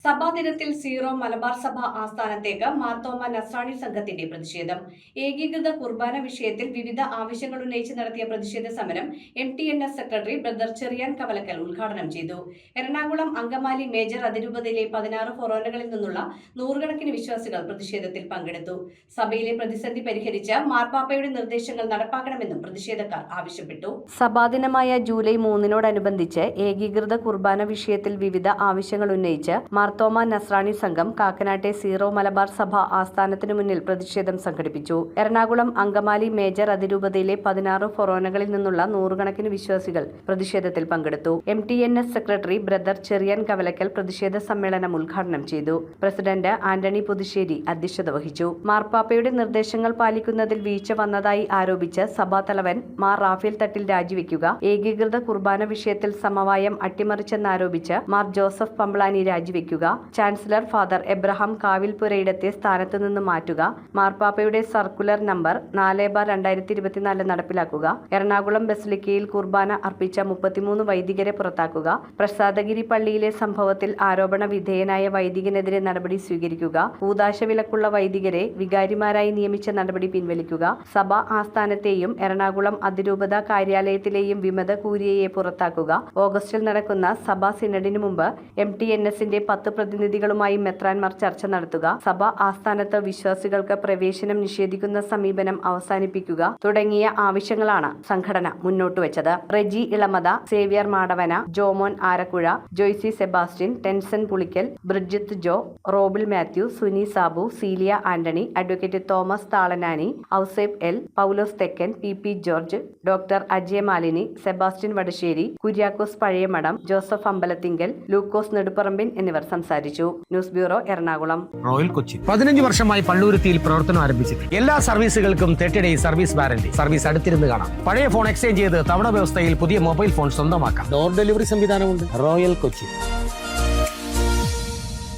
സഭാദിനത്തിൽ zero Malabar സഭ ആസ്ഥാനത്തേക്ക് മാർത്തോമ നസ്രാണി സംഘത്തിന്റെ പ്രതിഷേധം. ഏകീകൃത കുർബാന വിഷയത്തിൽ വിവിധ ആവശ്യങ്ങൾ ഉന്നയിച്ച് നടത്തിയ പ്രതിഷേധ സമരം MTNS secretary brother Cheriyan Kavalakkal ഉദ്ഘാടനം ചെയ്തു. എറണാകുളം അങ്കമാലി മേജർ അതിരൂപതയിലെ 16 ഫൊറോനകളിൽ നിന്നുള്ള നൂറുകണക്കിന് വിശ്വാസികൾ പ്രതിഷേധത്തിൽ പങ്കെടുത്തു. സഭയിലെ പ്രതിസന്ധി പരിഹരിച്ച് മാർപ്പാപ്പയുടെ നിർദ്ദേശങ്ങൾ നടപ്പാക്കണമെന്നും പ്രതിഷേധക്കാർ ആവശ്യപ്പെട്ടു. സഭാദിനമായ ജൂലൈ 3-നോടനുബന്ധിച്ച് ഏകീകൃത കുർബാന വിഷയത്തിൽ വിവിധ ആവശ്യങ്ങൾ ഉന്നയിച്ച് മാർത്തോമ നസ്രാണി സംഘം കാക്കനാട്ടെ സീറോ മലബാർ സഭ ആസ്ഥാനത്തിനു മുന്നിൽ പ്രതിഷേധം സംഘടിപ്പിച്ചു. എറണാകുളം അങ്കമാലി മേജർ അതിരൂപതയിലെ 16 ഫൊറോനകളിൽ നിന്നുള്ള നൂറുകണക്കിന് വിശ്വാസികൾ പ്രതിഷേധത്തിൽ പങ്കെടുത്തു. MTNS secretary brother Cheriyan Kavalakkal പ്രതിഷേധ സമ്മേളനം ഉദ്ഘാടനം ചെയ്തു. പ്രസിഡന്റ് ആന്റണി പുതുശ്ശേരി അധ്യക്ഷത വഹിച്ചു. മാർപ്പാപ്പയുടെ നിർദ്ദേശങ്ങൾ പാലിക്കുന്നതിൽ വീഴ്ച വന്നതായി ആരോപിച്ച് സഭാതലവൻ മാർ റാഫേൽ തട്ടിൽ രാജിവെക്കുക, ഏകീകൃത കുർബാന വിഷയത്തിൽ സമവായം അട്ടിമറിച്ചെന്നാരോപിച്ച് മാർ ജോസഫ് പമ്പളാനി രാജിവെക്കുക, ചാൻസലർ ഫാദർ എബ്രഹാം കാവിൽപുരയിടത്തെ സ്ഥാനത്തു നിന്ന് മാറ്റുക, മാർപ്പാപ്പയുടെ സർക്കുലർ നമ്പർ 4/2024 നടപ്പിലാക്കുക, എറണാകുളം ബസിലിക്കയിൽ കുർബാന അർപ്പിച്ച 33 വൈദികരെ പുറത്താക്കുക, പ്രസാദഗിരി പള്ളിയിലെ സംഭവത്തിൽ ആരോപണ വിധേയനായ വൈദികനെതിരെ നടപടി സ്വീകരിക്കുക, കൂദാശ വിലക്കുള്ള വൈദികരെ വികാരിമാരായി നിയമിച്ച നടപടി പിൻവലിക്കുക, സഭാ ആസ്ഥാനത്തെയും എറണാകുളം അതിരൂപത കാര്യാലയത്തിലെയും വിമത കൂരിയയെ പുറത്താക്കുക, ഓഗസ്റ്റിൽ നടക്കുന്ന സഭാ സിനഡിനു മുമ്പ് MTNSന്റെ 10 പ്രതിനിധികളുമായി മെത്രാൻമാർ ചർച്ച നടത്തുക, സഭ ആസ്ഥാനത്ത് വിശ്വാസികൾക്ക് പ്രവേശനം നിഷേധിക്കുന്ന സമീപനം അവസാനിപ്പിക്കുക തുടങ്ങിയ ആവശ്യങ്ങളാണ് സംഘടന മുന്നോട്ടുവച്ചത്. Reji Elamatha, Xavier Madavana, Jomon Arakuzha, Joycy Sebastian, Tenson Pulickal, Bridget Joe, Robil Mathew, Suni Sabu, Celia Antony, advocate Thomas Thalanani, Ouseph L, Paulose Thekkan, PP George, doctor Ajaya Malini, Sebastian Vadassery, Kuriakose Pazhayamadom, Joseph Ambalathinkal, Lukose Nedupparambil എന്നിവർ സംസാരിച്ചു. News bureau, Ernakulam. Royal Kochi 15 വർഷമായി പള്ളുരുത്തിയിൽ പ്രവർത്തനം ആരംഭിച്ചിട്ട് എല്ലാ സർവീസുകൾക്കും 30 ഡേയ്സ് സർവീസ് വാറന്റി. സർവീസ് അടുത്തിരുന്ന് കാണാം. പഴയ ഫോൺ എക്സ്ചേഞ്ച് ചെയ്ത് തവണ വ്യവസ്ഥയിൽ പുതിയ മൊബൈൽ ഫോൺ സ്വന്തമാക്കാം. ഡോർ ഡെലിവറി സംവിധാനമുണ്ട്. റോയൽ കൊച്ചി.